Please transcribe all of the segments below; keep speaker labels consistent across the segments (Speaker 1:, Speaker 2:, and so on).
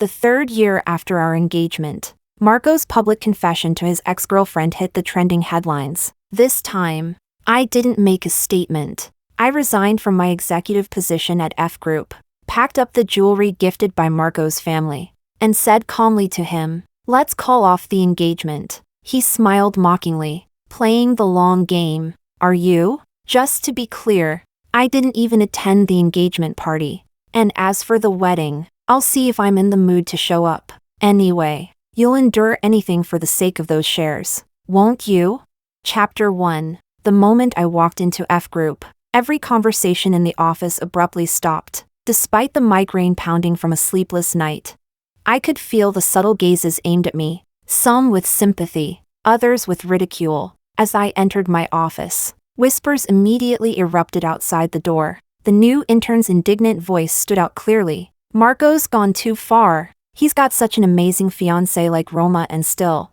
Speaker 1: The 3rd year after our engagement, Marco's public confession to his ex-girlfriend hit the trending headlines. This time, I didn't make a statement. I resigned from my executive position at F Group, packed up the jewelry gifted by Marco's family, and said calmly to him, "Let's call off the engagement." He smiled mockingly, playing the long game. "Are you?" Just to be clear, I didn't even attend the engagement party. And as for the wedding, I'll see if I'm in the mood to show up. Anyway, you'll endure anything for the sake of those shares, won't you? Chapter 1. The moment I walked into F Group, every conversation in the office abruptly stopped, despite the migraine pounding from a sleepless night. I could feel the subtle gazes aimed at me, some with sympathy, others with ridicule. As I entered my office, whispers immediately erupted outside the door. The new intern's indignant voice stood out clearly. "Marco's gone too far. He's got such an amazing fiancé like Roma and still."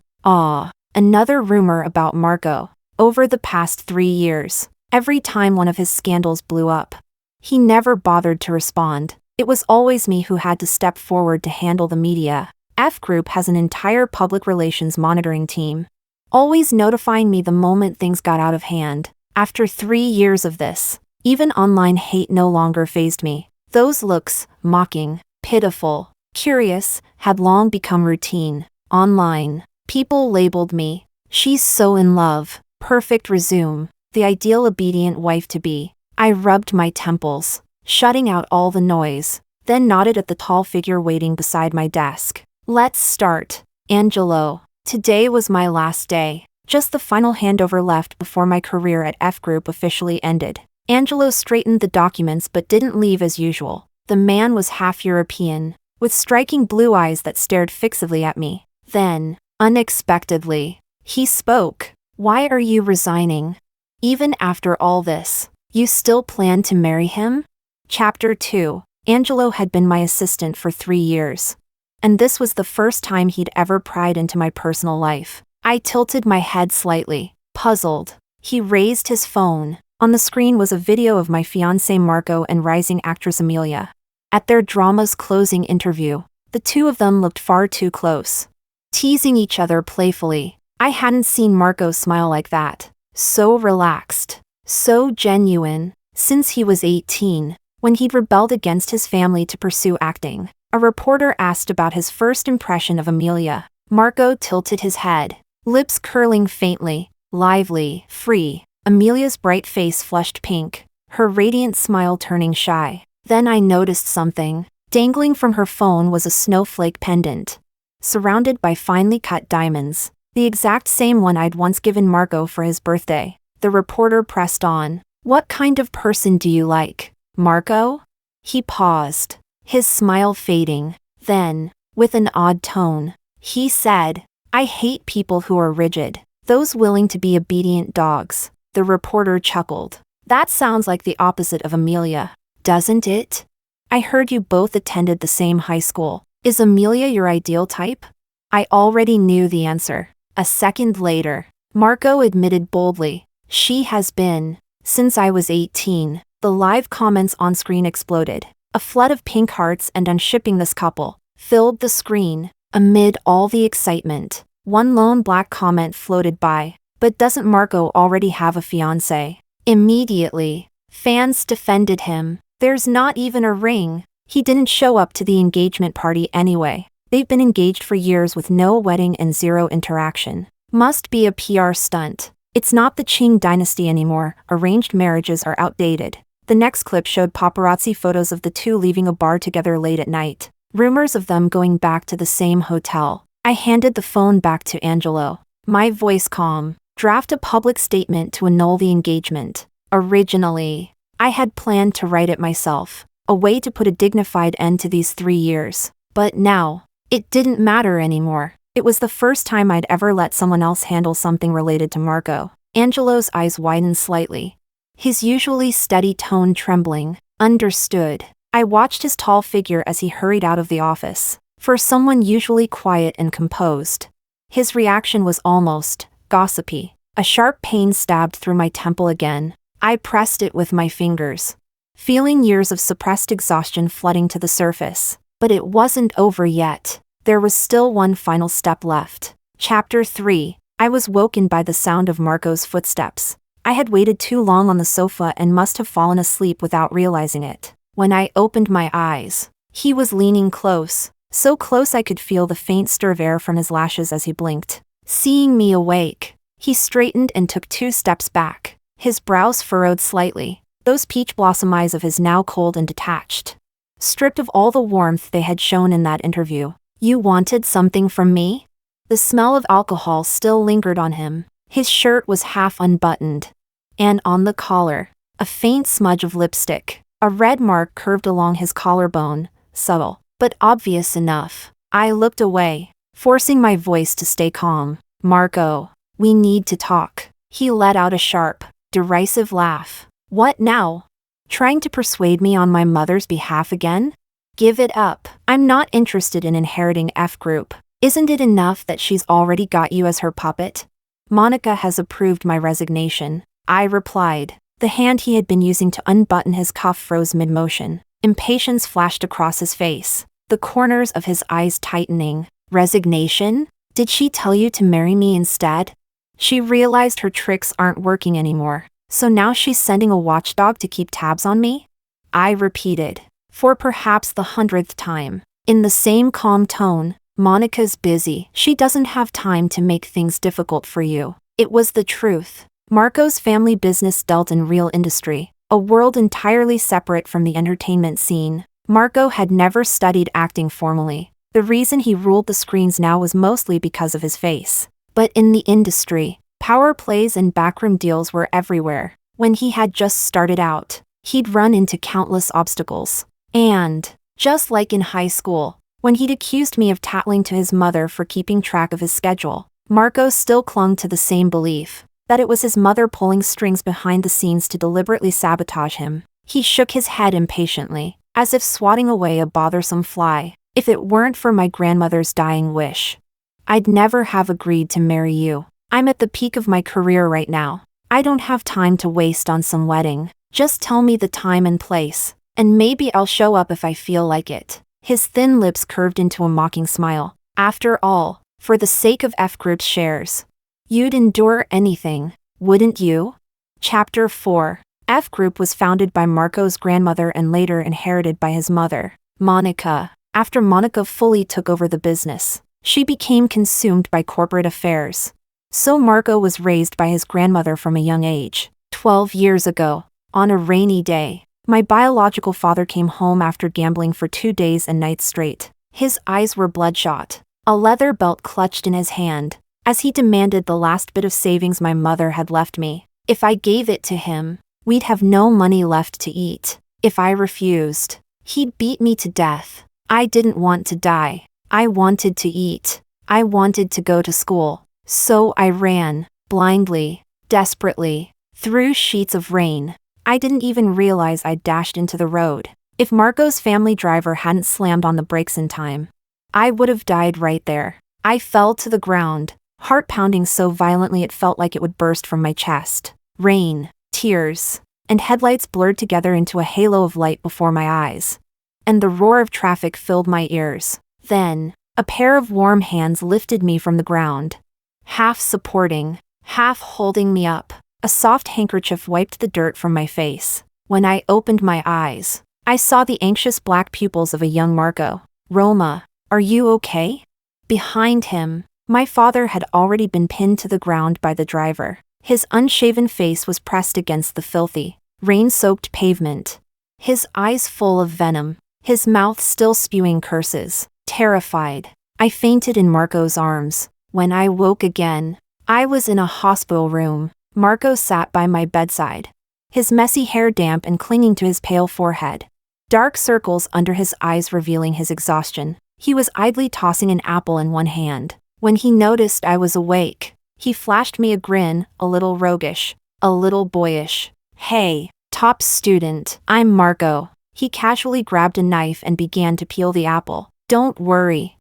Speaker 1: Another rumor about Marco. Over the past 3 years, every time one of his scandals blew up, he never bothered to respond. It was always me who had to step forward to handle the media. F Group has an entire public relations monitoring team, always notifying me the moment things got out of hand. After 3 years of this, even online hate no longer fazed me. Those looks, mocking, pitiful, curious, had long become routine. Online, people labeled me, "She's so in love, perfect resume, the ideal obedient wife-to-be." I rubbed my temples, shutting out all the noise, then nodded at the tall figure waiting beside my desk. "Let's start, Angelo." Today was my last day, just the final handover left before my career at F Group officially ended. Angelo straightened the documents but didn't leave as usual. The man was half European, with striking blue eyes that stared fixedly at me. Then, unexpectedly, he spoke. "Why are you resigning? Even after all this, you still plan to marry him?" Chapter 2. Angelo had been my assistant for 3 years, and this was the first time he'd ever pried into my personal life. I tilted my head slightly, puzzled. He raised his phone. On the screen was a video of my fiancé Marco and rising actress Amelia. At their drama's closing interview, the two of them looked far too close, teasing each other playfully. I hadn't seen Marco smile like that. So relaxed, so genuine, since he was 18, when he'd rebelled against his family to pursue acting. A reporter asked about his first impression of Amelia. Marco tilted his head, lips curling faintly, lively, free. Amelia's bright face flushed pink, her radiant smile turning shy. Then I noticed something. Dangling from her phone was a snowflake pendant, surrounded by finely cut diamonds, the exact same one I'd once given Marco for his birthday. The reporter pressed on. "What kind of person do you like, Marco?" He paused, his smile fading. Then, with an odd tone, he said, "I hate people who are rigid, those willing to be obedient dogs." The reporter chuckled. "That sounds like the opposite of Amelia, doesn't it? I heard you both attended the same high school. Is Amelia your ideal type?" I already knew the answer. A second later, Marco admitted boldly, "She has been, since I was 18. The live comments on screen exploded. A flood of pink hearts and "unshipping this couple" filled the screen. Amid all the excitement, one lone black comment floated by. "But doesn't Marco already have a fiancé?" Immediately, fans defended him. "There's not even a ring. He didn't show up to the engagement party anyway. They've been engaged for years with no wedding and zero interaction. Must be a PR stunt. It's not the Qing dynasty anymore. Arranged marriages are outdated." The next clip showed paparazzi photos of the two leaving a bar together late at night. Rumors of them going back to the same hotel. I handed the phone back to Angelo, my voice calm. "Draft a public statement to annul the engagement." Originally, I had planned to write it myself, a way to put a dignified end to these 3 years. But now, it didn't matter anymore. It was the first time I'd ever let someone else handle something related to Marco. Angelo's eyes widened slightly, his usually steady tone trembling. "Understood." I watched his tall figure as he hurried out of the office. For someone usually quiet and composed, his reaction was almost gossipy. A sharp pain stabbed through my temple again. I pressed it with my fingers, feeling years of suppressed exhaustion flooding to the surface. But it wasn't over yet. There was still one final step left. Chapter 3. I was woken by the sound of Marco's footsteps. I had waited too long on the sofa and must have fallen asleep without realizing it. When I opened my eyes, he was leaning close, so close I could feel the faint stir of air from his lashes as he blinked. Seeing me awake, he straightened and took 2 steps back. His brows furrowed slightly, those peach blossom eyes of his now cold and detached, stripped of all the warmth they had shown in that interview. "You wanted something from me?" The smell of alcohol still lingered on him. His shirt was half unbuttoned, and on the collar, a faint smudge of lipstick. A red mark curved along his collarbone, subtle, but obvious enough. I looked away, forcing my voice to stay calm. "Marco, we need to talk." He let out a sharp, derisive laugh. "What now? Trying to persuade me on my mother's behalf again? Give it up. I'm not interested in inheriting F Group. Isn't it enough that she's already got you as her puppet?" "Monica has approved my resignation," I replied. The hand he had been using to unbutton his cuff froze mid-motion. Impatience flashed across his face, the corners of his eyes tightening. "Resignation? Did she tell you to marry me instead?" She realized her tricks aren't working anymore, so now she's sending a watchdog to keep tabs on me? I repeated, for perhaps the 100th time, in the same calm tone. "Monica's busy. She doesn't have time to make things difficult for you." It was the truth. Marco's family business dealt in real industry, a world entirely separate from the entertainment scene. Marco had never studied acting formally. The reason he ruled the screens now was mostly because of his face. But in the industry, power plays and backroom deals were everywhere. When he had just started out, he'd run into countless obstacles. And, just like in high school, when he'd accused me of tattling to his mother for keeping track of his schedule, Marco still clung to the same belief, that it was his mother pulling strings behind the scenes to deliberately sabotage him. He shook his head impatiently, as if swatting away a bothersome fly. "If it weren't for my grandmother's dying wish, I'd never have agreed to marry you. I'm at the peak of my career right now. I don't have time to waste on some wedding. Just tell me the time and place, and maybe I'll show up if I feel like it." His thin lips curved into a mocking smile. "After all, for the sake of F Group's shares, you'd endure anything, wouldn't you?" Chapter 4. F Group was founded by Marco's grandmother and later inherited by his mother, Monica. After Monica fully took over the business, she became consumed by corporate affairs. So Marco was raised by his grandmother from a young age. 12 years ago, on a rainy day, my biological father came home after gambling for 2 days and nights straight. His eyes were bloodshot, a leather belt clutched in his hand, as he demanded the last bit of savings my mother had left me. If I gave it to him, we'd have no money left to eat. If I refused, he'd beat me to death. I didn't want to die. I wanted to eat. I wanted to go to school. So I ran, blindly, desperately, through sheets of rain. I didn't even realize I'd dashed into the road. If Marco's family driver hadn't slammed on the brakes in time, I would have died right there. I fell to the ground, heart pounding so violently it felt like it would burst from my chest. Rain, tears, and headlights blurred together into a halo of light before my eyes, and the roar of traffic filled my ears. Then, a pair of warm hands lifted me from the ground, half supporting, half holding me up. A soft handkerchief wiped the dirt from my face. When I opened my eyes, I saw the anxious black pupils of a young Marco. "Roma, are you okay?" Behind him, my father had already been pinned to the ground by the driver. His unshaven face was pressed against the filthy, rain-soaked pavement, his eyes full of venom, his mouth still spewing curses. Terrified, I fainted in Marco's arms. When I woke again, I was in a hospital room. Marco sat by my bedside, his messy hair damp and clinging to his pale forehead, dark circles under his eyes revealing his exhaustion. He was idly tossing an apple in one hand. When he noticed I was awake, he flashed me a grin, a little roguish, a little boyish. "Hey, top student, I'm Marco." He casually grabbed a knife and began to peel the apple. Don't worry.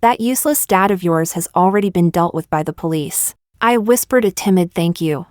Speaker 1: That useless dad of yours has already been dealt with by the police." I whispered a timid thank you.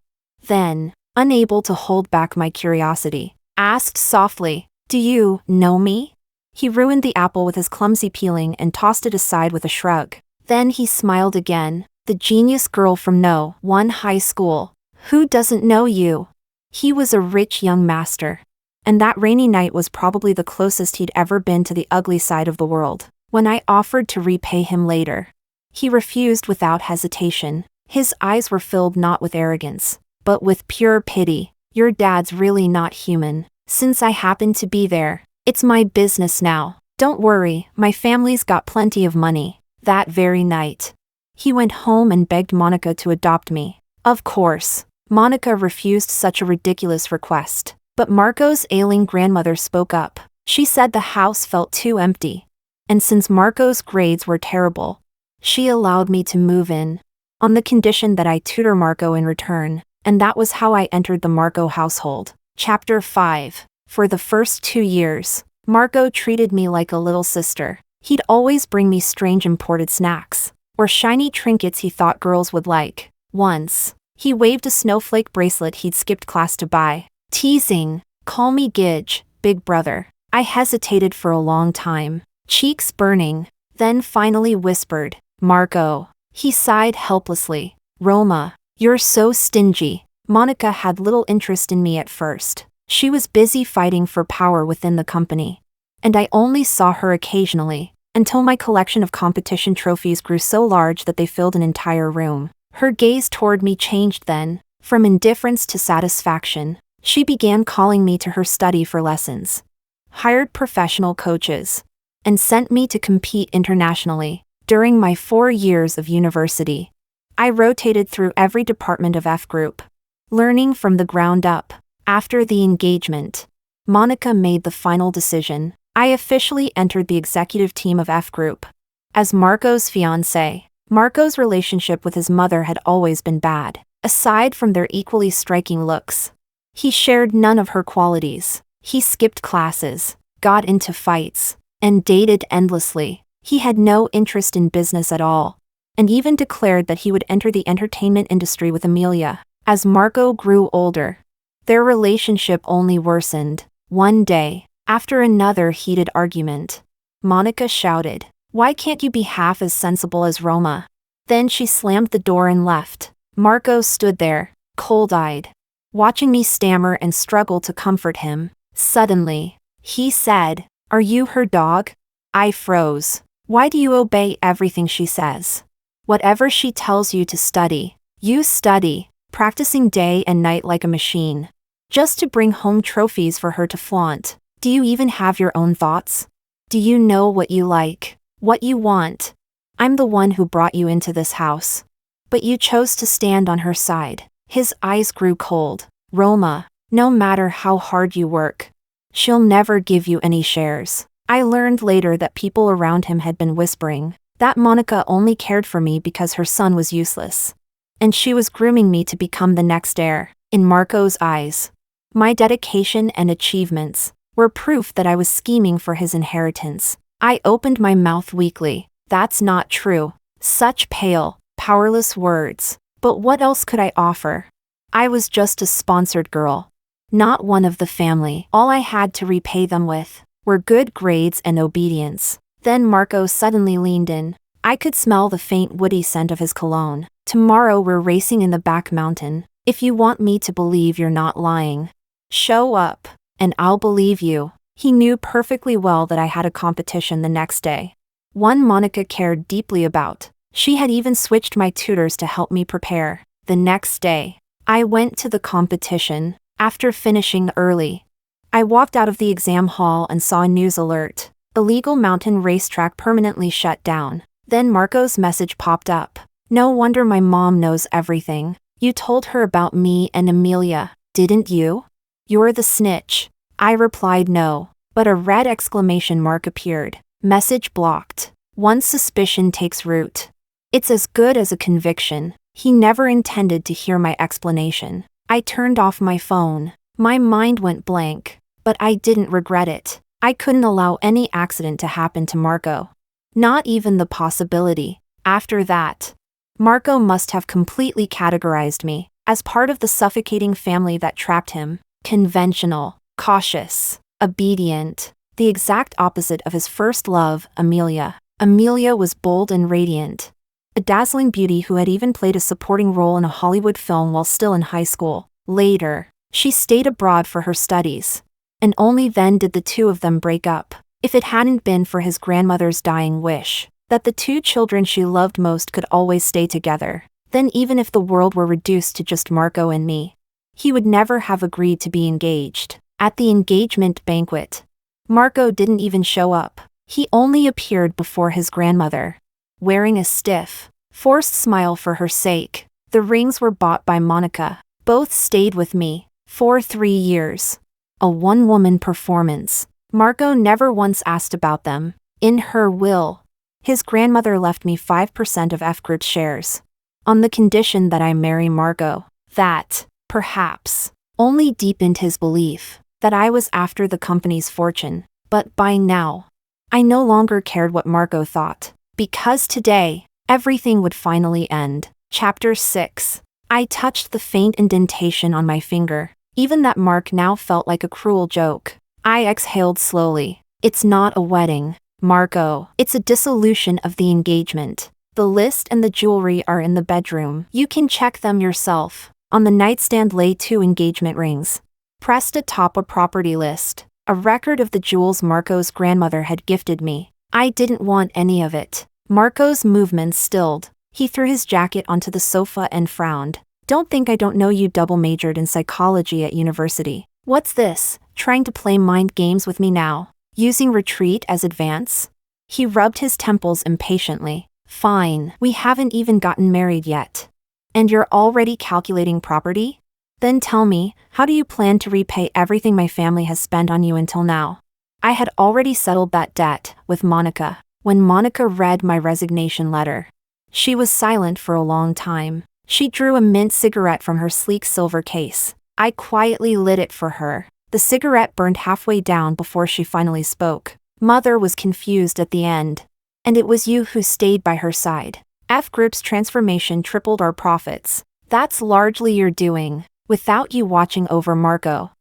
Speaker 1: Then, unable to hold back my curiosity, asked softly, "Do you know me?" He ruined the apple with his clumsy peeling and tossed it aside with a shrug. Then he smiled again. The genius girl from No. 1 high school. Who doesn't know you? He was a rich young master. And that rainy night was probably the closest he'd ever been to the ugly side of the world. When I offered to repay him later, he refused without hesitation. His eyes were filled not with arrogance, but with pure pity. Your dad's really not human. Since I happened to be there, it's my business now. Don't worry, my family's got plenty of money. That very night, he went home and begged Monica to adopt me. Of course, Monica refused such a ridiculous request. But Marco's ailing grandmother spoke up. She said the house felt too empty. And since Marco's grades were terrible, she allowed me to move in, on the condition that I tutor Marco in return, and that was how I entered the Marco household. Chapter 5. For the first 2 years, Marco treated me like a little sister. He'd always bring me strange imported snacks, or shiny trinkets he thought girls would like. Once, he waved a snowflake bracelet he'd skipped class to buy. Teasing, call me Gidge, big brother. I hesitated for a long time, cheeks burning, then finally whispered, Marco. He sighed helplessly. Roma, you're so stingy. Monica had little interest in me at first. She was busy fighting for power within the company. And I only saw her occasionally, until my collection of competition trophies grew so large that they filled an entire room. Her gaze toward me changed then, from indifference to satisfaction. She began calling me to her study for lessons, hired professional coaches, and sent me to compete internationally. During my 4 years of university, I rotated through every department of F Group, learning from the ground up. After the engagement, Monica made the final decision. I officially entered the executive team of F Group. As Marco's fiancé, Marco's relationship with his mother had always been bad, aside from their equally striking looks. He shared none of her qualities. He skipped classes, got into fights, and dated endlessly. He had no interest in business at all, and even declared that he would enter the entertainment industry with Amelia. As Marco grew older, their relationship only worsened. One day, after another heated argument, Monica shouted, "Why can't you be half as sensible as Roma?" Then she slammed the door and left. Marco stood there, cold-eyed, watching me stammer and struggle to comfort him. Suddenly, he said, "Are you her dog?" I froze. "Why do you obey everything she says? Whatever she tells you to study, you study, practicing day and night like a machine, just to bring home trophies for her to flaunt. Do you even have your own thoughts? Do you know what you like, what you want? I'm the one who brought you into this house. But you chose to stand on her side." His eyes grew cold. "Roma, no matter how hard you work, she'll never give you any shares." I learned later that people around him had been whispering that Monica only cared for me because her son was useless, and she was grooming me to become the next heir. In Marco's eyes, my dedication and achievements were proof that I was scheming for his inheritance. I opened my mouth weakly. That's not true. Such pale, powerless words. But what else could I offer? I was just a sponsored girl, not one of the family. All I had to repay them with were good grades and obedience. Then Marco suddenly leaned in. I could smell the faint woody scent of his cologne. "Tomorrow we're racing in the back mountain. If you want me to believe you're not lying, show up, and I'll believe you." He knew perfectly well that I had a competition the next day, one Monica cared deeply about. She had even switched my tutors to help me prepare. The next day, I went to the competition. After finishing early, I walked out of the exam hall and saw a news alert. Illegal mountain racetrack permanently shut down. Then Marco's message popped up. "No wonder my mom knows everything. You told her about me and Amelia, didn't you? You're the snitch." I replied no, but a red exclamation mark appeared. Message blocked. Once suspicion takes root, it's as good as a conviction. He never intended to hear my explanation. I turned off my phone. My mind went blank, but I didn't regret it. I couldn't allow any accident to happen to Marco. Not even the possibility. After that, Marco must have completely categorized me as part of the suffocating family that trapped him. Conventional, cautious, obedient. the exact opposite of his first love, Amelia. Amelia was bold and radiant. A dazzling beauty who had even played a supporting role in a Hollywood film while still in high school. Later, she stayed abroad for her studies. And only then did the two of them break up. If it hadn't been for his grandmother's dying wish that the two children she loved most could always stay together, then even if the world were reduced to just Marco and me, he would never have agreed to be engaged. At the engagement banquet, Marco didn't even show up. He only appeared before his grandmother, wearing a stiff, forced smile for her sake. The rings were bought by Monica. Both stayed with me for 3 years. A one-woman performance. Marco never once asked about them. In her will, his grandmother left me 5% of F Group's shares, on the condition that I marry Marco. That, perhaps, only deepened his belief that I was after the company's fortune. But by now, I no longer cared what Marco thought, because today, everything would finally end. Chapter 6. I touched the faint indentation on my finger. Even that mark now felt like a cruel joke. I exhaled slowly. It's not a wedding, Marco. It's a dissolution of the engagement. The list and the jewelry are in the bedroom. You can check them yourself. On the nightstand lay 2 engagement rings, pressed atop a property list, a record of the jewels Marco's grandmother had gifted me. I didn't want any of it. Marco's movements stilled. He threw his jacket onto the sofa and frowned. Don't think I don't know you double majored in psychology at university. What's this, trying to play mind games with me now? Using retreat as advance? He rubbed his temples impatiently. Fine, we haven't even gotten married yet. And you're already calculating property? Then tell me, how do you plan to repay everything my family has spent on you until now? I had already settled that debt with Monica. When Monica read my resignation letter, she was silent for a long time. She drew a mint cigarette from her sleek silver case. I quietly lit it for her. The cigarette burned halfway down before she finally spoke. Mother was confused at the end. And it was you who stayed by her side. F Group's transformation tripled our profits. That's largely your doing, without you watching over Marco.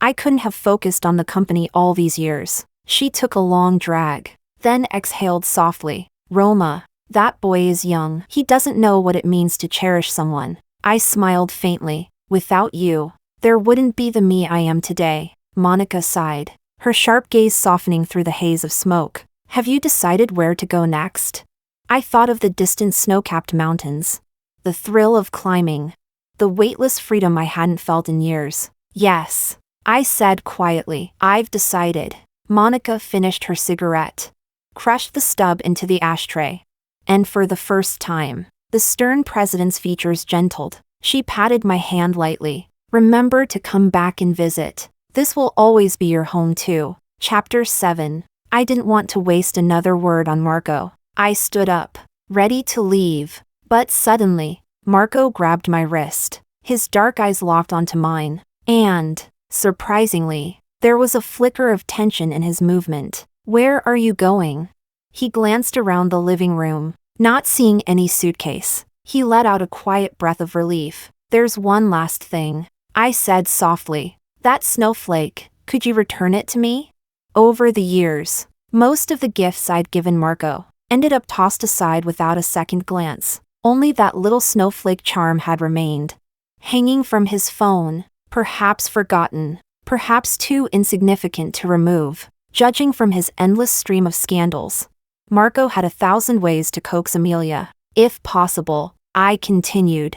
Speaker 1: I couldn't have focused on the company all these years. She took a long drag, then exhaled softly. Roma, that boy is young. He doesn't know what it means to cherish someone. I smiled faintly. Without you, there wouldn't be the me I am today. Monica sighed, her sharp gaze softening through the haze of smoke. Have you decided where to go next? I thought of the distant snow-capped mountains, the thrill of climbing, the weightless freedom I hadn't felt in years. Yes, I said quietly. I've decided. Monica finished her cigarette, crushed the stub into the ashtray. And for the first time, the stern president's features gentled. She patted my hand lightly. Remember to come back and visit. This will always be your home too. Chapter 7. I didn't want to waste another word on Marco. I stood up, ready to leave. But suddenly, Marco grabbed my wrist. His dark eyes locked onto mine. And, surprisingly, there was a flicker of tension in his movement. Where are you going? He glanced around the living room, not seeing any suitcase. He let out a quiet breath of relief. There's one last thing, I said softly. That snowflake, could you return it to me? Over the years, most of the gifts I'd given Marco ended up tossed aside without a second glance. Only that little snowflake charm had remained, hanging from his phone, perhaps forgotten, perhaps too insignificant to remove. Judging from his endless stream of scandals, Marco had 1,000 ways to coax Amelia. If possible, I continued.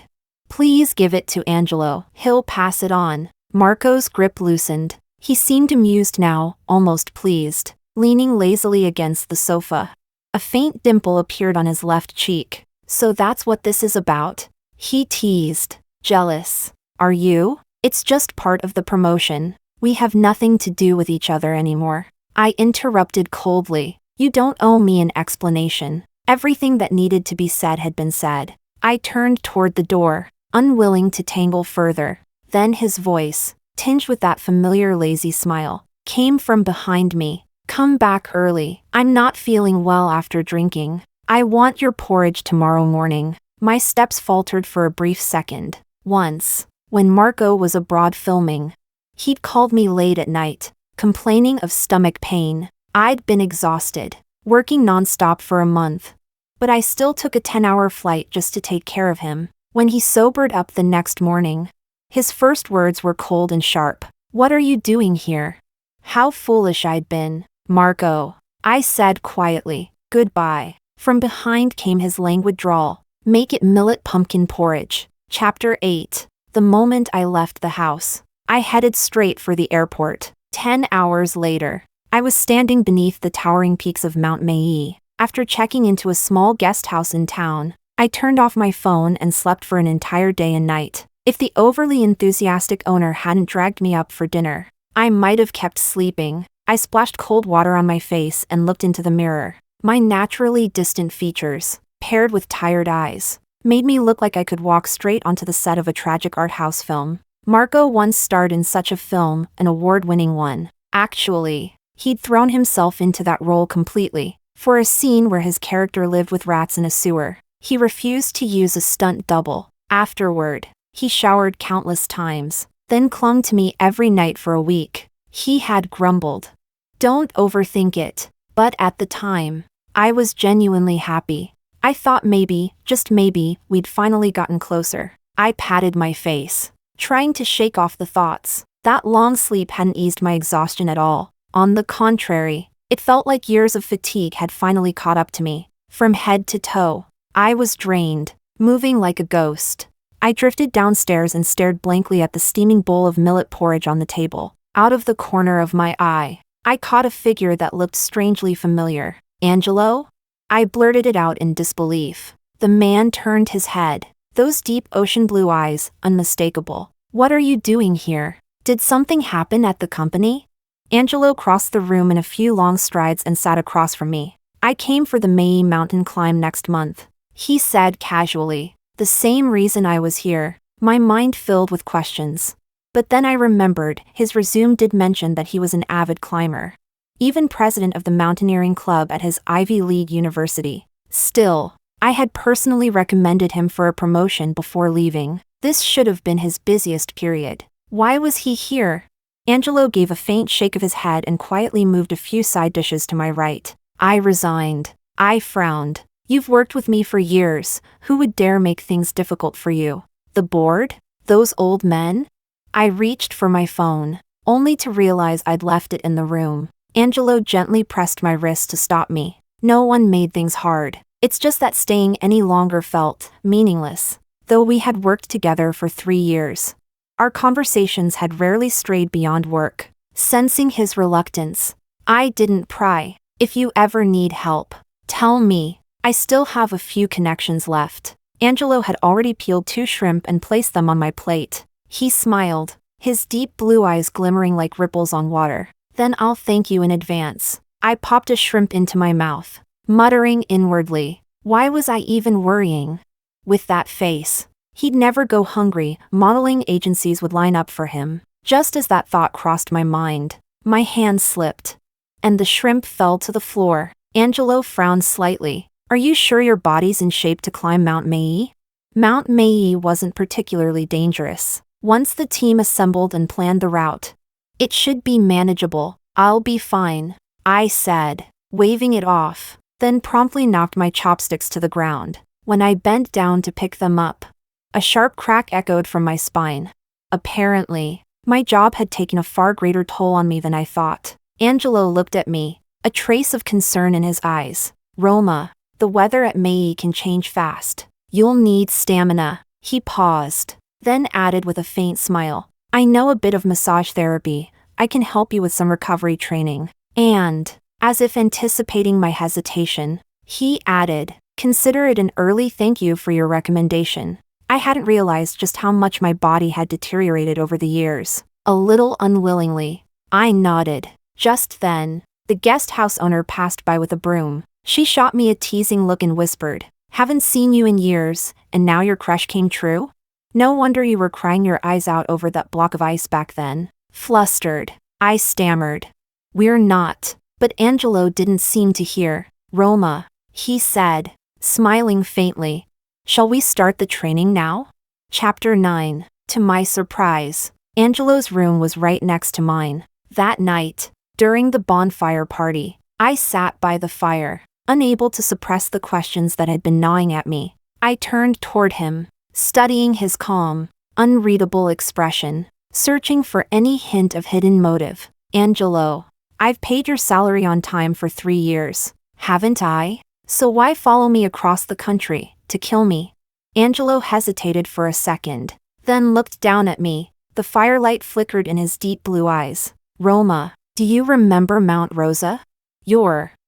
Speaker 1: Please give it to Angelo. He'll pass it on. Marco's grip loosened. He seemed amused now, almost pleased, leaning lazily against the sofa. A faint dimple appeared on his left cheek. So that's what this is about? He teased. Jealous. Are you? It's just part of the promotion. We have nothing to do with each other anymore. I interrupted coldly. You don't owe me an explanation. Everything that needed to be said had been said. I turned toward the door, unwilling to tangle further. Then his voice, tinged with that familiar lazy smile, came from behind me. Come back early. I'm not feeling well after drinking. I want your porridge tomorrow morning. My steps faltered for a brief second. Once, when Marco was abroad filming, he'd called me late at night, complaining of stomach pain. I'd been exhausted, working nonstop for a month. But I still took a 10-hour flight just to take care of him. When he sobered up the next morning, his first words were cold and sharp. "What are you doing here?" How foolish I'd been. "Marco," I said quietly. "Goodbye." From behind came his languid drawl. "Make it millet pumpkin porridge." Chapter 8. The moment I left the house, I headed straight for the airport. 10 hours later, I was standing beneath the towering peaks of Mount Maui. After checking into a small guest house in town, I turned off my phone and slept for an entire day and night. If the overly enthusiastic owner hadn't dragged me up for dinner, I might have kept sleeping. I splashed cold water on my face and looked into the mirror. My naturally distant features, paired with tired eyes, made me look like I could walk straight onto the set of a tragic art house film. Marco once starred in such a film, an award-winning one. Actually, he'd thrown himself into that role completely. For a scene where his character lived with rats in a sewer, he refused to use a stunt double. Afterward, he showered countless times, then clung to me every night for a week. He had grumbled, "Don't overthink it." But at the time, I was genuinely happy. I thought maybe, just maybe, we'd finally gotten closer. I patted my face, trying to shake off the thoughts. That long sleep hadn't eased my exhaustion at all. On the contrary, it felt like years of fatigue had finally caught up to me. From head to toe, I was drained, moving like a ghost. I drifted downstairs and stared blankly at the steaming bowl of millet porridge on the table. Out of the corner of my eye, I caught a figure that looked strangely familiar. "Angelo?" I blurted it out in disbelief. The man turned his head, those deep ocean blue eyes, unmistakable. "What are you doing here? Did something happen at the company?" Angelo crossed the room in a few long strides and sat across from me. "I came for the Maui mountain climb next month," he said casually. "The same reason I was here." My mind filled with questions. But then I remembered, his resume did mention that he was an avid climber. Even president of the mountaineering club at his Ivy League university. Still, I had personally recommended him for a promotion before leaving. This should have been his busiest period. Why was he here? Angelo gave a faint shake of his head and quietly moved a few side dishes to my right. I resigned. I frowned. "You've worked with me for years. Who would dare make things difficult for you? The board? Those old men?" I reached for my phone, only to realize I'd left it in the room. Angelo gently pressed my wrist to stop me. "No one made things hard. It's just that staying any longer felt meaningless." Though we had worked together for 3 years, our conversations had rarely strayed beyond work. Sensing his reluctance, I didn't pry. "If you ever need help, tell me. I still have a few connections left." Angelo had already peeled 2 shrimp and placed them on my plate. He smiled, his deep blue eyes glimmering like ripples on water. "Then I'll thank you in advance." I popped a shrimp into my mouth, muttering inwardly, why was I even worrying? With that face, he'd never go hungry. Modeling agencies would line up for him. Just as that thought crossed my mind, my hand slipped, and the shrimp fell to the floor. Angelo frowned slightly. "Are you sure your body's in shape to climb Mount Maui?" Mount Maui wasn't particularly dangerous. Once the team assembled and planned the route, it should be manageable. "I'll be fine," I said, waving it off, then promptly knocked my chopsticks to the ground. When I bent down to pick them up, a sharp crack echoed from my spine. Apparently, my job had taken a far greater toll on me than I thought. Angelo looked at me, a trace of concern in his eyes. "Roma, the weather at Maui can change fast. You'll need stamina." He paused, then added with a faint smile, "I know a bit of massage therapy. I can help you with some recovery training." And, as if anticipating my hesitation, he added, "Consider it an early thank you for your recommendation." I hadn't realized just how much my body had deteriorated over the years. A little unwillingly, I nodded. Just then, the guest house owner passed by with a broom. She shot me a teasing look and whispered, "Haven't seen you in years, and now your crush came true? No wonder you were crying your eyes out over that block of ice back then." Flustered, I stammered, "We're not." But Angelo didn't seem to hear. "Roma," he said, smiling faintly, "shall we start the training now?" Chapter 9. To my surprise, Angelo's room was right next to mine. That night, during the bonfire party, I sat by the fire, unable to suppress the questions that had been gnawing at me. I turned toward him, studying his calm, unreadable expression, searching for any hint of hidden motive. Angelo, I've paid your salary on time for 3 years, haven't I? So why follow me across the country, to kill me? Angelo hesitated for a second, then looked down at me. The firelight flickered in his deep blue eyes. Roma, do you remember Mount Rosa?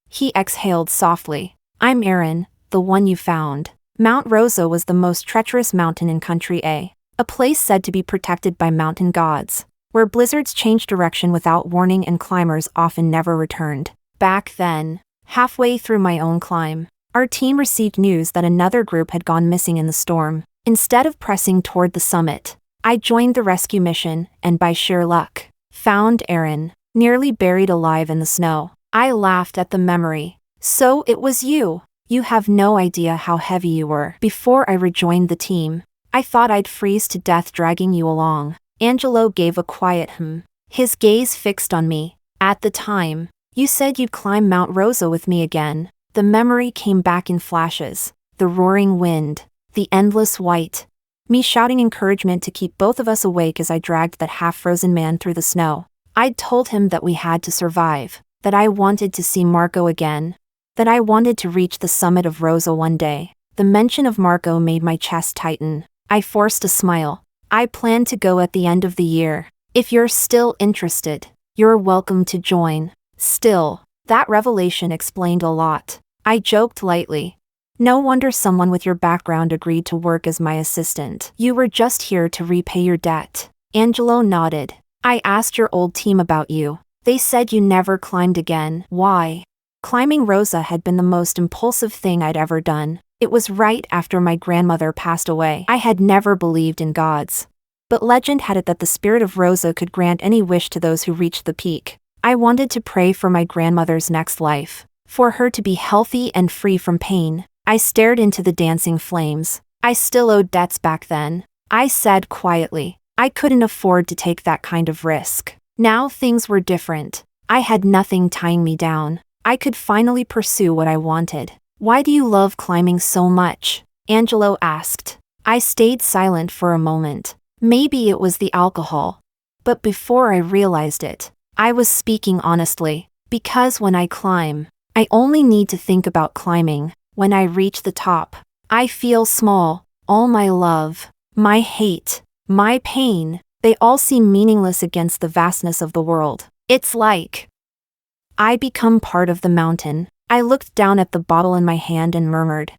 Speaker 1: He exhaled softly. I'm Aaron, the one you found. Mount Rosa was the most treacherous mountain in Country A, a place said to be protected by mountain gods, where blizzards changed direction without warning and climbers often never returned. Back then, halfway through my own climb, our team received news that another group had gone missing in the storm. Instead of pressing toward the summit, I joined the rescue mission and by sheer luck, found Aaron, nearly buried alive in the snow. I laughed at the memory. So it was you. You have no idea how heavy you were. Before I rejoined the team, I thought I'd freeze to death dragging you along. Angelo gave a quiet his gaze fixed on me. At the time, you said you'd climb Mount Rosa with me again. The memory came back in flashes. The roaring wind, the endless white, me shouting encouragement to keep both of us awake as I dragged that half-frozen man through the snow. I'd told him that we had to survive, that I wanted to see Marco again, that I wanted to reach the summit of Rosa one day. The mention of Marco made my chest tighten. I forced a smile. I plan to go at the end of the year. If you're still interested, you're welcome to join. Still, that revelation explained a lot. I joked lightly. No wonder someone with your background agreed to work as my assistant. You were just here to repay your debt. Angelo nodded. I asked your old team about you. They said you never climbed again. Why? Climbing Rosa had been the most impulsive thing I'd ever done. It was right after my grandmother passed away. I had never believed in gods. But legend had it that the spirit of Rosa could grant any wish to those who reached the peak. I wanted to pray for my grandmother's next life, for her to be healthy and free from pain. I stared into the dancing flames. I still owed debts back then. I said quietly, I couldn't afford to take that kind of risk. Now things were different. I had nothing tying me down. I could finally pursue what I wanted. Why do you love climbing so much? Angelo asked. I stayed silent for a moment. Maybe it was the alcohol. But before I realized it, I was speaking honestly. Because when I climb, I only need to think about climbing. When I reach the top, I feel small. All my love, my hate, my pain, they all seem meaningless against the vastness of the world. It's like I become part of the mountain. I looked down at the bottle in my hand and murmured,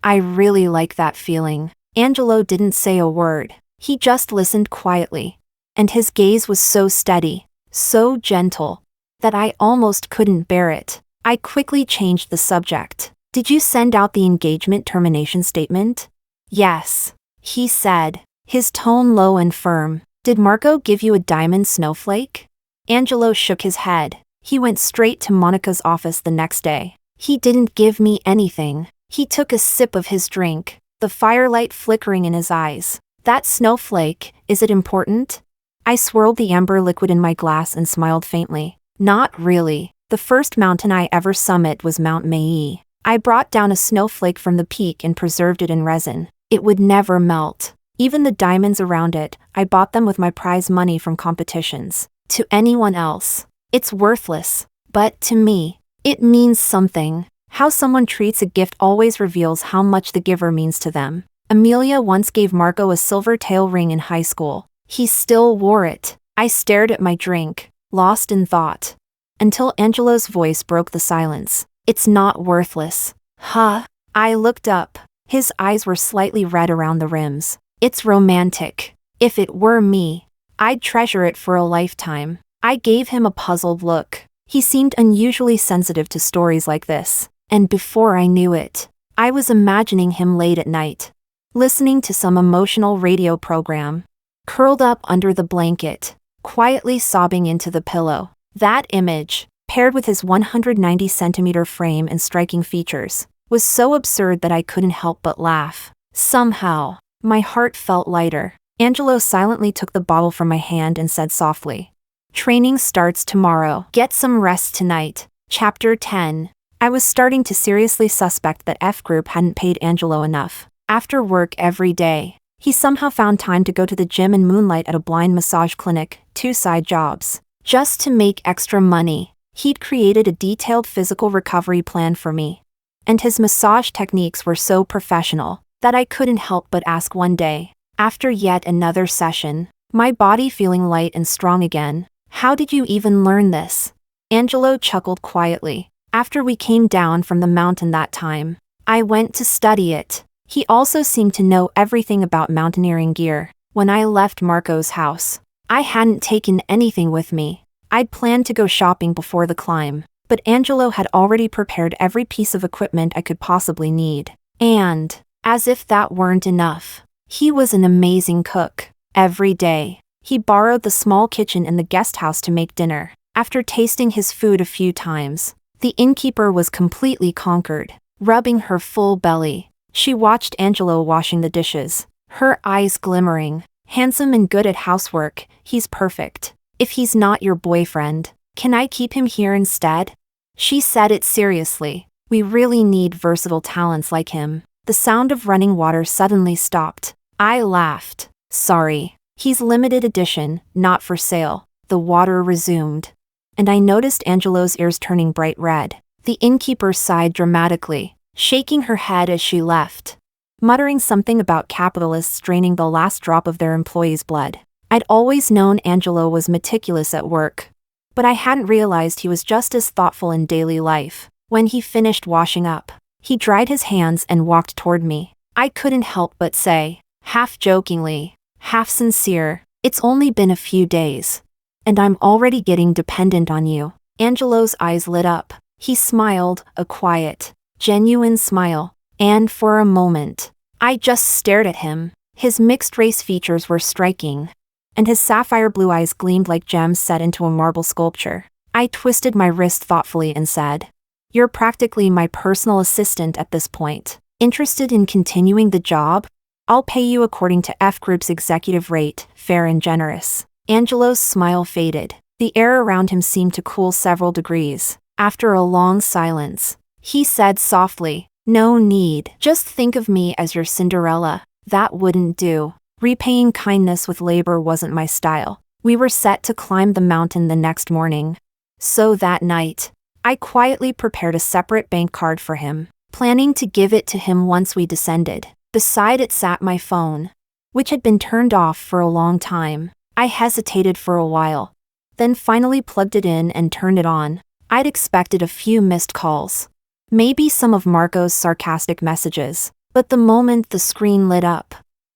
Speaker 1: I really like that feeling. Angelo didn't say a word. He just listened quietly. And his gaze was so steady, so gentle, that I almost couldn't bear it. I quickly changed the subject. Did you send out the engagement termination statement? Yes, he said, his tone low and firm. Did Marco give you a diamond snowflake? Angelo shook his head. He went straight to Monica's office the next day. He didn't give me anything. He took a sip of his drink, the firelight flickering in his eyes. That snowflake, is it important? I swirled the amber liquid in my glass and smiled faintly. Not really. The first mountain I ever summited was Mount Maui. I brought down a snowflake from the peak and preserved it in resin. It would never melt. Even the diamonds around it, I bought them with my prize money from competitions. To anyone else, it's worthless. But to me, it means something. How someone treats a gift always reveals how much the giver means to them. Amelia once gave Marco a silver tail ring in high school. He still wore it. I stared at my drink, lost in thought, until Angelo's voice broke the silence. It's not worthless. Huh? I looked up. His eyes were slightly red around the rims. It's romantic. If it were me, I'd treasure it for a lifetime. I gave him a puzzled look. He seemed unusually sensitive to stories like this. And before I knew it, I was imagining him late at night, listening to some emotional radio program, curled up under the blanket, quietly sobbing into the pillow. That image, paired with his 190-centimeter frame and striking features, was so absurd that I couldn't help but laugh. Somehow, my heart felt lighter. Angelo silently took the bottle from my hand and said softly, Training starts tomorrow. Get some rest tonight. Chapter 10. I was starting to seriously suspect that F Group hadn't paid Angelo enough. After work every day, he somehow found time to go to the gym and moonlight at a blind massage clinic, 2 side jobs. Just to make extra money, he'd created a detailed physical recovery plan for me. And his massage techniques were so professional that I couldn't help but ask one day, after yet another session, my body feeling light and strong again, "How did you even learn this?" Angelo chuckled quietly. After we came down from the mountain that time, I went to study it. He also seemed to know everything about mountaineering gear. When I left Marco's house, I hadn't taken anything with me. I'd planned to go shopping before the climb, but Angelo had already prepared every piece of equipment I could possibly need. And, as if that weren't enough, he was an amazing cook. Every day, he borrowed the small kitchen in the guest house to make dinner. After tasting his food a few times, the innkeeper was completely conquered. Rubbing her full belly, she watched Angelo washing the dishes, her eyes glimmering. "Handsome and good at housework, he's perfect. If he's not your boyfriend, can I keep him here instead?" She said it seriously. "We really need versatile talents like him." The sound of running water suddenly stopped. I laughed. "Sorry, he's limited edition, not for sale." The water resumed, and I noticed Angelo's ears turning bright red. The innkeeper sighed dramatically, shaking her head as she left, muttering something about capitalists draining the last drop of their employees' blood. I'd always known Angelo was meticulous at work, but I hadn't realized he was just as thoughtful in daily life. When he finished washing up, he dried his hands and walked toward me. I couldn't help but say, half jokingly, half sincere, "It's only been a few days, and I'm already getting dependent on you." Angelo's eyes lit up. He smiled, a quiet, genuine smile, and for a moment, I just stared at him. His mixed-race features were striking, and his sapphire blue eyes gleamed like gems set into a marble sculpture. I twisted my wrist thoughtfully and said, "You're practically my personal assistant at this point. Interested in continuing the job? I'll pay you according to F Group's executive rate, fair and generous." Angelo's smile faded. The air around him seemed to cool several degrees. After a long silence, he said softly, "No need. Just think of me as your Cinderella." That wouldn't do. Repaying kindness with labor wasn't my style. We were set to climb the mountain the next morning. So that night, I quietly prepared a separate bank card for him, planning to give it to him once we descended. Beside it sat my phone, which had been turned off for a long time. I hesitated for a while, then finally plugged it in and turned it on. I'd expected a few missed calls, maybe some of Marco's sarcastic messages, but the moment the screen lit up,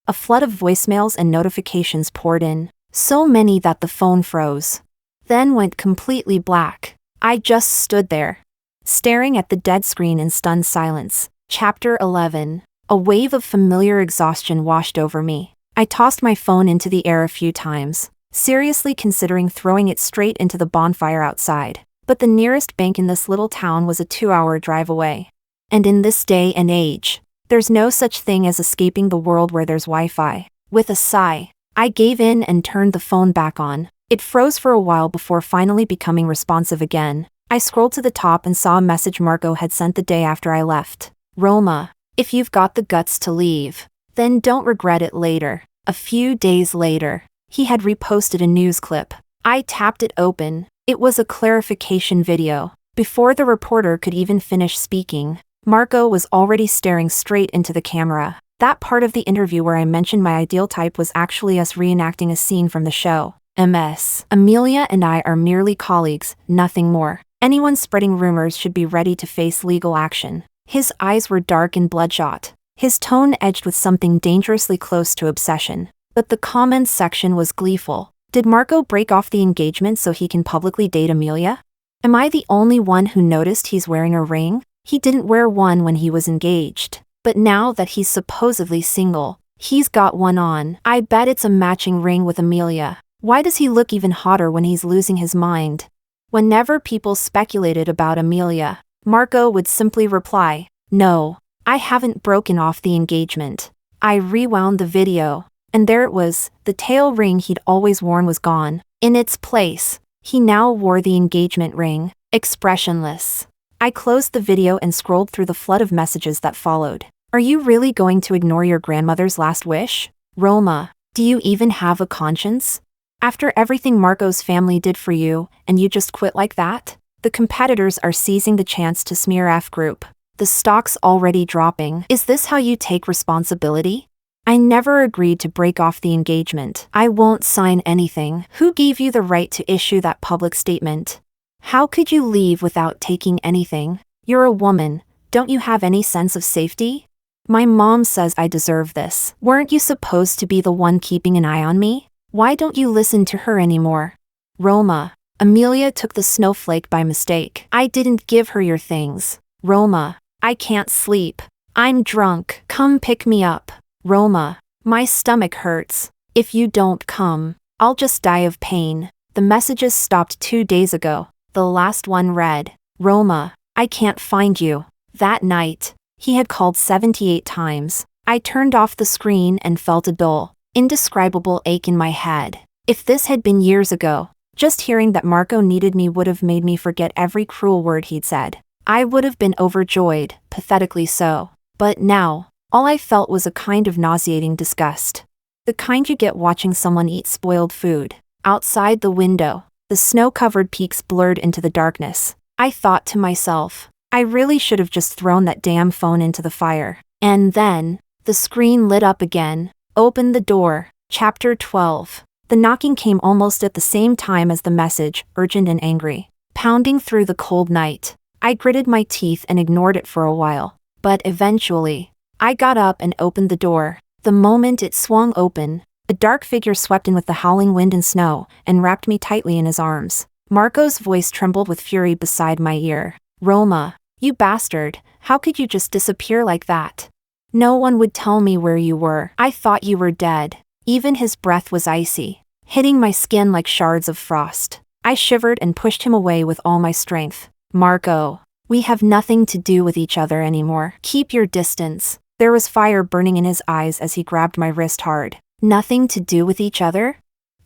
Speaker 1: a flood of voicemails and notifications poured in, so many that the phone froze, then went completely black. I just stood there, staring at the dead screen in stunned silence. Chapter 11. A wave of familiar exhaustion washed over me. I tossed my phone into the air a few times, seriously considering throwing it straight into the bonfire outside. But the nearest bank in this little town was a 2-hour drive away. And in this day and age, there's no such thing as escaping the world where there's Wi-Fi. With a sigh, I gave in and turned the phone back on. It froze for a while before finally becoming responsive again. I scrolled to the top and saw a message Marco had sent the day after I left. "Roma, if you've got the guts to leave, then don't regret it later." A few days later, he had reposted a news clip. I tapped it open. It was a clarification video. Before the reporter could even finish speaking, Marco was already staring straight into the camera. That part of the interview where I mentioned my ideal type was actually us reenacting a scene from the show. MS. Amelia and I are merely colleagues, nothing more. Anyone spreading rumors should be ready to face legal action. His eyes were dark and bloodshot, his tone edged with something dangerously close to obsession. But the comments section was gleeful. Did Marco break off the engagement so he can publicly date Amelia? Am I the only one who noticed he's wearing a ring? He didn't wear one when he was engaged, but now that he's supposedly single, he's got one on. I bet it's a matching ring with Amelia. Why does he look even hotter when he's losing his mind? Whenever people speculated about Amelia, Marco would simply reply, "No, I haven't broken off the engagement." I rewound the video, and there it was. The tail ring he'd always worn was gone. In its place, He now wore the engagement ring, expressionless. I closed the video and scrolled through the flood of messages that followed. Are you really going to ignore your grandmother's last wish? Roma, do you even have a conscience? After everything Marco's family did for you, and you just quit like that? The competitors are seizing the chance to smear F Group. The stock's already dropping. Is this how you take responsibility? I never agreed to break off the engagement. I won't sign anything. Who gave you the right to issue that public statement? How could you leave without taking anything? You're a woman. Don't you have any sense of safety? My mom says I deserve this. Weren't you supposed to be the one keeping an eye on me? Why don't you listen to her anymore? Roma, Amelia took the snowflake by mistake. I didn't give her your things. Roma, I can't sleep. I'm drunk. Come pick me up. Roma, my stomach hurts. If you don't come, I'll just die of pain. The messages stopped 2 days ago. The last one read, Roma, I can't find you. That night, he had called 78 times. I turned off the screen and felt a dull, indescribable ache in my head. If this had been years ago, just hearing that Marco needed me would have made me forget every cruel word he'd said. I would have been overjoyed, pathetically so. But now, all I felt was a kind of nauseating disgust. The kind you get watching someone eat spoiled food. Outside the window, the snow-covered peaks blurred into the darkness. I thought to myself, I really should have just thrown that damn phone into the fire. And then, the screen lit up again. Open the door. Chapter 12. The knocking came almost at the same time as the message, urgent and angry. Pounding through the cold night. I gritted my teeth and ignored it for a while. But eventually, I got up and opened the door. The moment it swung open, a dark figure swept in with the howling wind and snow, and wrapped me tightly in his arms. Marco's voice trembled with fury beside my ear. Roma, you bastard, how could you just disappear like that? No one would tell me where you were. I thought you were dead. Even his breath was icy, hitting my skin like shards of frost. I shivered and pushed him away with all my strength. Marco, we have nothing to do with each other anymore. Keep your distance. There was fire burning in his eyes as he grabbed my wrist hard. Nothing to do with each other?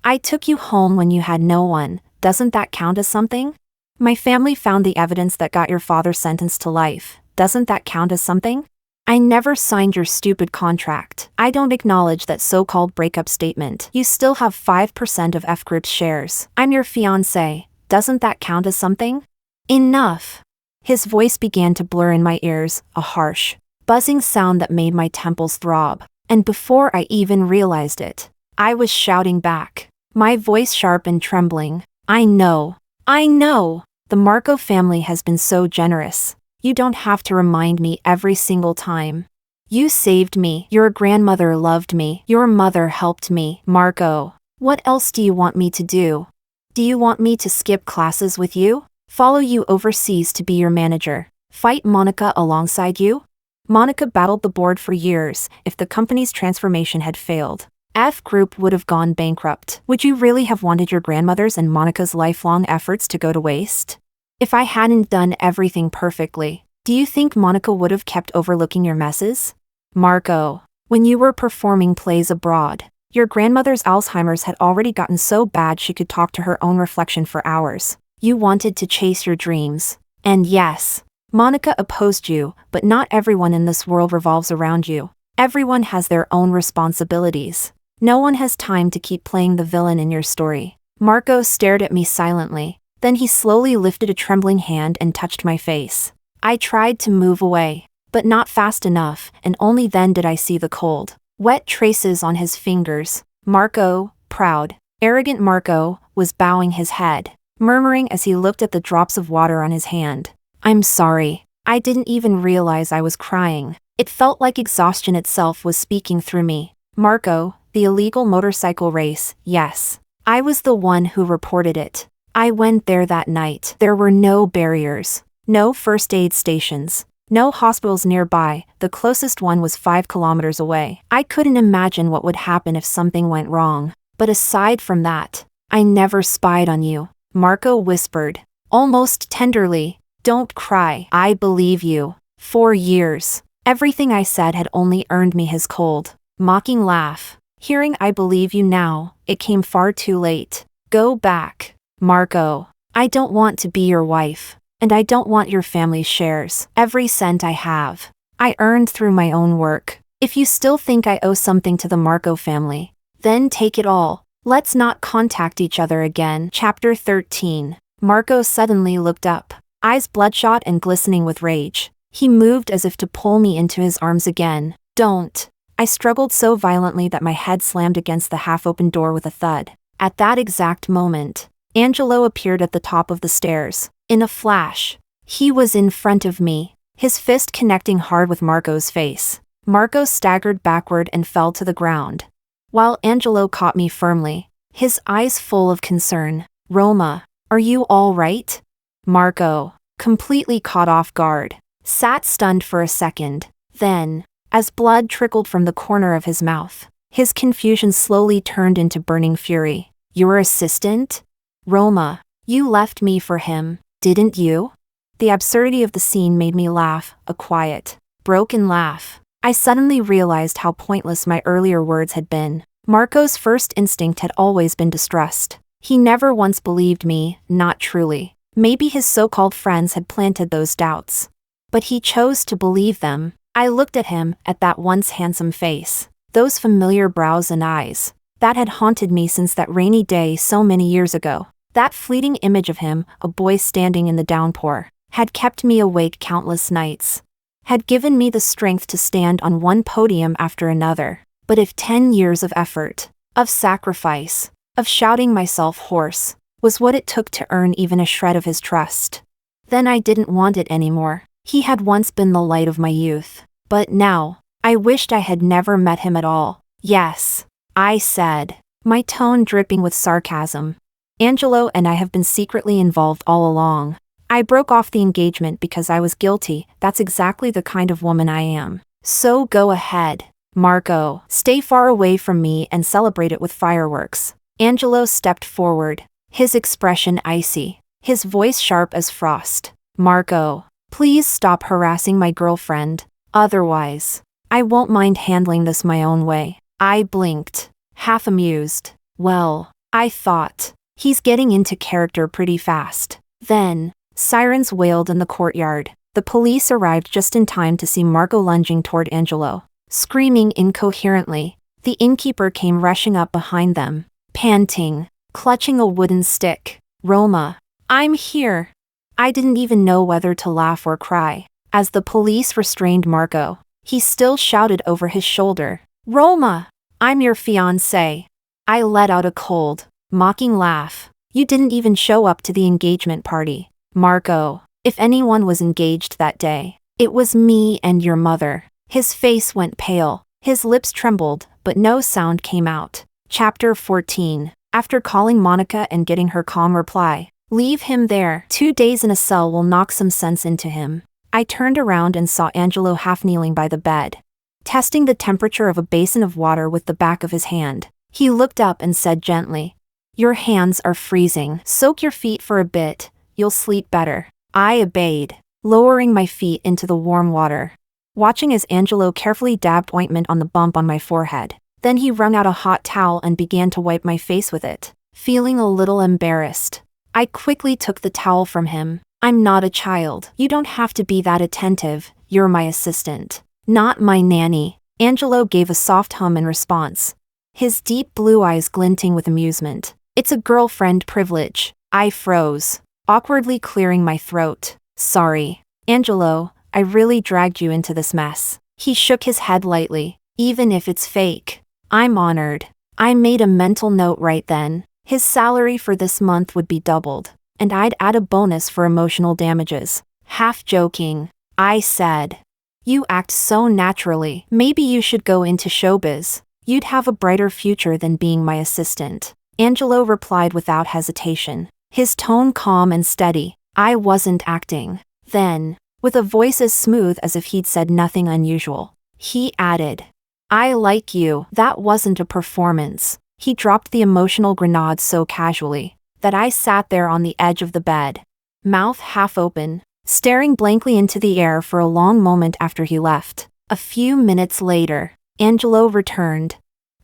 Speaker 1: I took you home when you had no one. Doesn't that count as something? My family found the evidence that got your father sentenced to life. Doesn't that count as something? I never signed your stupid contract. I don't acknowledge that so-called breakup statement. You still have 5% of F Group's shares. I'm your fiancé. Doesn't that count as something? Enough. His voice began to blur in my ears, a harsh, buzzing sound that made my temples throb. And before I even realized it, I was shouting back, my voice sharp and trembling. I know. The Marco family has been so generous. You don't have to remind me every single time. You saved me. Your grandmother loved me. Your mother helped me. Marco, what else do you want me to do? Do you want me to skip classes with you? Follow you overseas to be your manager? Fight Monica alongside you? Monica battled the board for years. If the company's transformation had failed, F Group would have gone bankrupt. Would you really have wanted your grandmother's and Monica's lifelong efforts to go to waste? If I hadn't done everything perfectly, do you think Monica would have kept overlooking your messes? Marco, when you were performing plays abroad, your grandmother's Alzheimer's had already gotten so bad she could talk to her own reflection for hours. You wanted to chase your dreams. And yes, Monica opposed you, but not everyone in this world revolves around you. Everyone has their own responsibilities. No one has time to keep playing the villain in your story. Marco stared at me silently. Then he slowly lifted a trembling hand and touched my face. I tried to move away, but not fast enough, and only then did I see the cold, wet traces on his fingers. Marco, proud, arrogant Marco, was bowing his head, murmuring as he looked at the drops of water on his hand. I'm sorry. I didn't even realize I was crying. It felt like exhaustion itself was speaking through me. Marco, the illegal motorcycle race, yes. I was the one who reported it. I went there that night. There were no barriers, no first aid stations, no hospitals nearby. The closest one was 5 kilometers away. I couldn't imagine what would happen if something went wrong. But aside from that, I never spied on you. Marco whispered, almost tenderly. Don't cry. I believe you. 4 years. Everything I said had only earned me his cold, mocking laugh. Hearing I believe you now, it came far too late. Go back. Marco, I don't want to be your wife, and I don't want your family's shares. Every cent I have, I earned through my own work. If you still think I owe something to the Marco family, then take it all. Let's not contact each other again. Chapter 13. Marco suddenly looked up, eyes bloodshot and glistening with rage. He moved as if to pull me into his arms again. Don't. I struggled so violently that my head slammed against the half-open door with a thud. At that exact moment, Angelo appeared at the top of the stairs. In a flash, he was in front of me, his fist connecting hard with Marco's face. Marco staggered backward and fell to the ground, while Angelo caught me firmly, his eyes full of concern. Roma, are you all right? Marco, completely caught off guard, sat stunned for a second. Then, as blood trickled from the corner of his mouth, his confusion slowly turned into burning fury. Your assistant? Roma, you left me for him, didn't you? The absurdity of the scene made me laugh, a quiet, broken laugh. I suddenly realized how pointless my earlier words had been. Marco's first instinct had always been distrust. He never once believed me, not truly. Maybe his so-called friends had planted those doubts. But he chose to believe them. I looked at him, at that once handsome face, those familiar brows and eyes, that had haunted me since that rainy day so many years ago. That fleeting image of him, a boy standing in the downpour, had kept me awake countless nights, had given me the strength to stand on one podium after another. But if 10 years of effort, of sacrifice, of shouting myself hoarse, was what it took to earn even a shred of his trust, then I didn't want it anymore. He had once been the light of my youth, but now, I wished I had never met him at all. Yes, I said, my tone dripping with sarcasm. Angelo and I have been secretly involved all along. I broke off the engagement because I was guilty. That's exactly the kind of woman I am. So go ahead, Marco. Stay far away from me and celebrate it with fireworks. Angelo stepped forward, his expression icy, his voice sharp as frost. Marco, please stop harassing my girlfriend. Otherwise, I won't mind handling this my own way. I blinked, half amused. Well, I thought, he's getting into character pretty fast. Then, sirens wailed in the courtyard. The police arrived just in time to see Marco lunging toward Angelo, screaming incoherently. The innkeeper came rushing up behind them, panting, clutching a wooden stick. Roma, I'm here. I didn't even know whether to laugh or cry. As the police restrained Marco, he still shouted over his shoulder, Roma, I'm your fiancé. I let out a cold, mocking laugh. You didn't even show up to the engagement party. Marco, if anyone was engaged that day, it was me and your mother. His face went pale, his lips trembled, but no sound came out. Chapter 14. After calling Monica and getting her calm reply, leave him there. 2 days in a cell will knock some sense into him. I turned around and saw Angelo half kneeling by the bed, testing the temperature of a basin of water with the back of his hand. He looked up and said gently, your hands are freezing. Soak your feet for a bit, you'll sleep better. I obeyed, lowering my feet into the warm water, watching as Angelo carefully dabbed ointment on the bump on my forehead. Then he wrung out a hot towel and began to wipe my face with it. Feeling a little embarrassed, I quickly took the towel from him. I'm not a child. You don't have to be that attentive. You're my assistant, not my nanny. Angelo gave a soft hum in response, his deep blue eyes glinting with amusement. It's a girlfriend privilege. I froze, awkwardly clearing my throat. Sorry, Angelo, I really dragged you into this mess. He shook his head lightly. Even if it's fake, I'm honored. I made a mental note right then. His salary for this month would be doubled, and I'd add a bonus for emotional damages. Half joking, I said, you act so naturally. Maybe you should go into showbiz. You'd have a brighter future than being my assistant. Angelo replied without hesitation, his tone calm and steady. I wasn't acting. Then, with a voice as smooth as if he'd said nothing unusual, he added, I like you. That wasn't a performance. He dropped the emotional grenade so casually that I sat there on the edge of the bed, mouth half open, staring blankly into the air for a long moment after he left. A few minutes later, Angelo returned,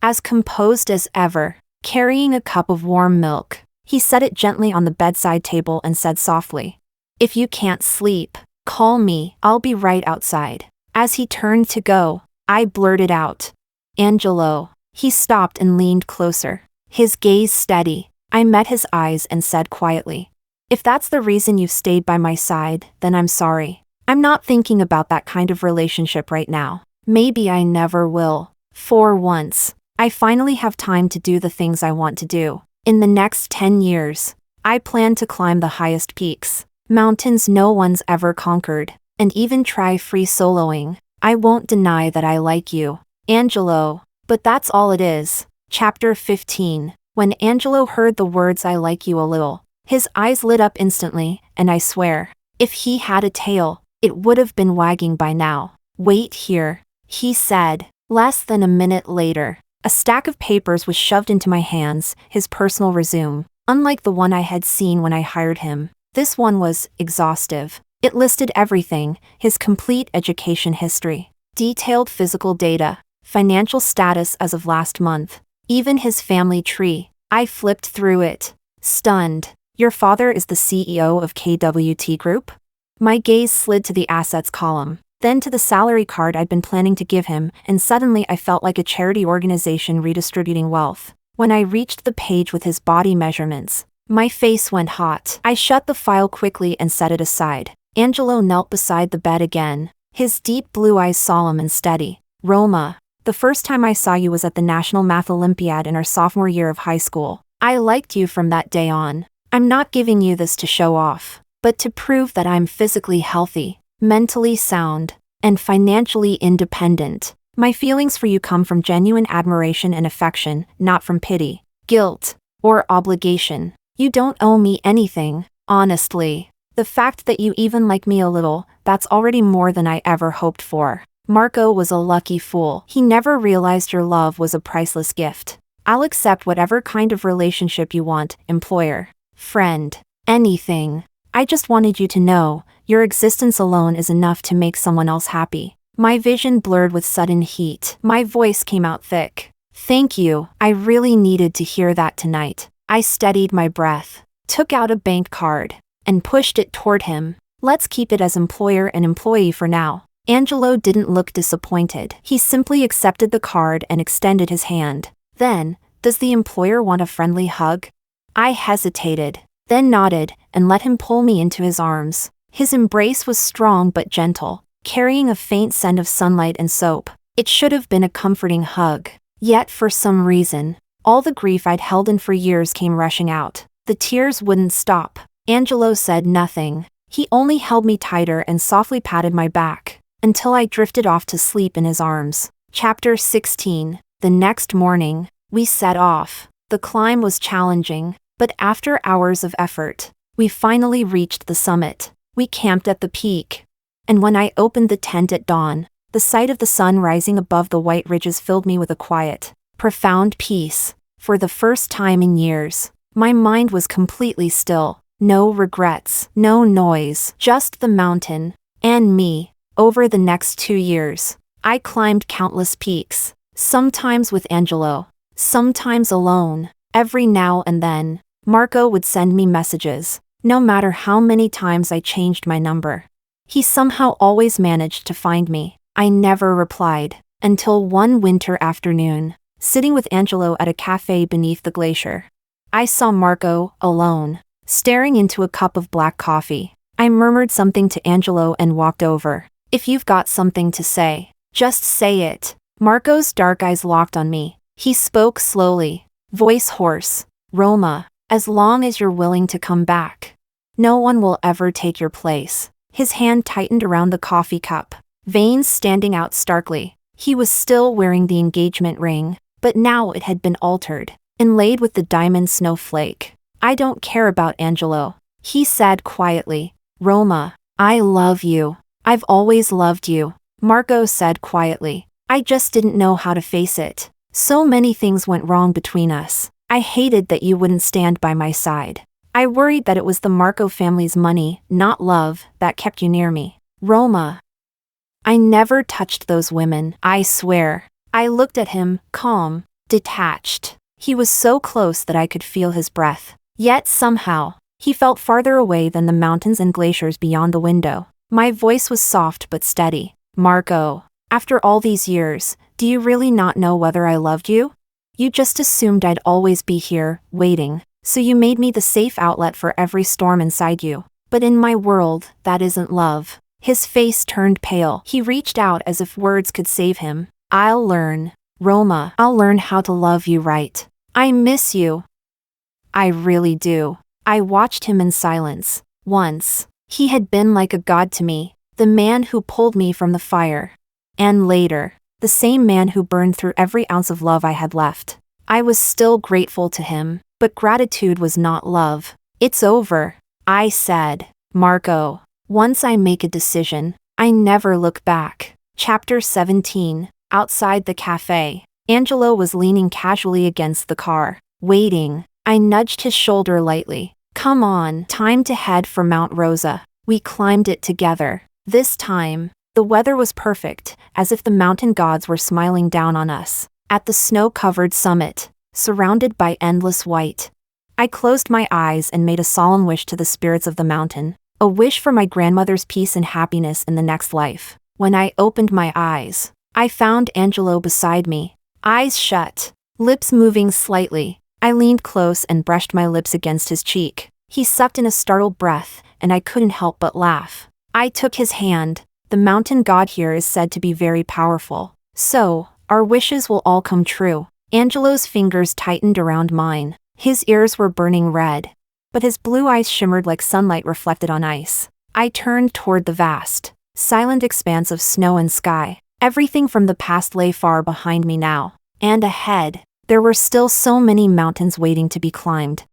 Speaker 1: as composed as ever, carrying a cup of warm milk. He set it gently on the bedside table and said softly, "If you can't sleep, call me, I'll be right outside." As he turned to go, I blurted out, "Angelo." He stopped and leaned closer, his gaze steady. I met his eyes and said quietly, "If that's the reason you've stayed by my side, then I'm sorry. I'm not thinking about that kind of relationship right now. Maybe I never will. For once, I finally have time to do the things I want to do. In the next 10 years, I plan to climb the highest peaks, mountains no one's ever conquered, and even try free soloing. I won't deny that I like you, Angelo, but that's all it is." Chapter 15. When Angelo heard the words "I like you a little," his eyes lit up instantly, and I swear, if he had a tail, it would have been wagging by now. "Wait here," he said. Less than a minute later, a stack of papers was shoved into my hands, his personal resume. Unlike the one I had seen when I hired him, this one was exhaustive. It listed everything: his complete education history, detailed physical data, financial status as of last month, even his family tree. I flipped through it, stunned. "Your father is the CEO of KWT Group?" My gaze slid to the assets column, then to the salary card I'd been planning to give him, and suddenly I felt like a charity organization redistributing wealth. When I reached the page with his body measurements, my face went hot. I shut the file quickly and set it aside. Angelo knelt beside the bed again, his deep blue eyes solemn and steady. "Roma, the first time I saw you was at the National Math Olympiad in our sophomore year of high school. I liked you from that day on. I'm not giving you this to show off, but to prove that I'm physically healthy, mentally sound, and financially independent. My feelings for you come from genuine admiration and affection, not from pity, guilt, or obligation. You don't owe me anything, honestly. The fact that you even like me a little, that's already more than I ever hoped for. Marco was a lucky fool. He never realized your love was a priceless gift. I'll accept whatever kind of relationship you want, employer, friend, anything. I just wanted you to know, your existence alone is enough to make someone else happy." My vision blurred with sudden heat. My voice came out thick. "Thank you, I really needed to hear that tonight." I steadied my breath, took out a bank card, and pushed it toward him. "Let's keep it as employer and employee for now." Angelo didn't look disappointed. He simply accepted the card and extended his hand. Then, "Does the employer want a friendly hug?" I hesitated, then nodded and let him pull me into his arms. His embrace was strong but gentle, carrying a faint scent of sunlight and soap. It should have been a comforting hug. Yet for some reason, all the grief I'd held in for years came rushing out. The tears wouldn't stop. Angelo said nothing. He only held me tighter and softly patted my back, until I drifted off to sleep in his arms. Chapter 16. The next morning, we set off. The climb was challenging, but after hours of effort, we finally reached the summit. We camped at the peak, and when I opened the tent at dawn, the sight of the sun rising above the white ridges filled me with a quiet, profound peace. For the first time in years, my mind was completely still. No regrets, no noise, just the mountain, and me. Over the next 2 years, I climbed countless peaks, sometimes with Angelo, sometimes alone. Every now and then, Marco would send me messages. No matter how many times I changed my number, he somehow always managed to find me. I never replied, until one winter afternoon, sitting with Angelo at a cafe beneath the glacier. I saw Marco, alone, staring into a cup of black coffee. I murmured something to Angelo and walked over. "If you've got something to say, just say it." Marco's dark eyes locked on me. He spoke slowly, voice hoarse. "Roma, as long as you're willing to come back, no one will ever take your place." His hand tightened around the coffee cup, veins standing out starkly. He was still wearing the engagement ring, but now it had been altered, inlaid with the diamond snowflake. "I don't care about Angelo," he said quietly. "Roma, I love you. I've always loved you," Marco said quietly. "I just didn't know how to face it. So many things went wrong between us. I hated that you wouldn't stand by my side. I worried that it was the Marco family's money, not love, that kept you near me. Roma, I never touched those women, I swear." I looked at him, calm, detached. He was so close that I could feel his breath, Yet somehow, he felt farther away than the mountains and glaciers beyond the window. My voice was soft but steady. Marco, after all these years, do you really not know whether I loved you? You just assumed I'd always be here, waiting, so you made me the safe outlet for every storm inside you. But in my world, that isn't love. His face turned pale. He reached out as if words could save him. I'll learn. Roma, I'll learn how to love you right. I miss you. I really do. I watched him in silence. Once, he had been like a god to me, the man who pulled me from the fire. And later, the same man who burned through every ounce of love I had left. I was still grateful to him, but gratitude was not love. It's over, I said. Marco, once I make a decision, I never look back. Chapter 17. Outside the cafe, Angelo was leaning casually against the car, waiting. I nudged his shoulder lightly. Come on, time to head for Mount Rosa. We climbed it together. This time, the weather was perfect, as if the mountain gods were smiling down on us. At the snow-covered summit, surrounded by endless white, I closed my eyes and made a solemn wish to the spirits of the mountain, a wish for my grandmother's peace and happiness in the next life. When I opened my eyes, I found Angelo beside me, eyes shut, lips moving slightly. I leaned close and brushed my lips against his cheek. He sucked in a startled breath, and I couldn't help but laugh. I took his hand. The mountain god here is said to be very powerful. So, our wishes will all come true. Angelo's fingers tightened around mine. His ears were burning red, but his blue eyes shimmered like sunlight reflected on ice. I turned toward the vast, silent expanse of snow and sky. Everything from the past lay far behind me now. And ahead, there were still so many mountains waiting to be climbed.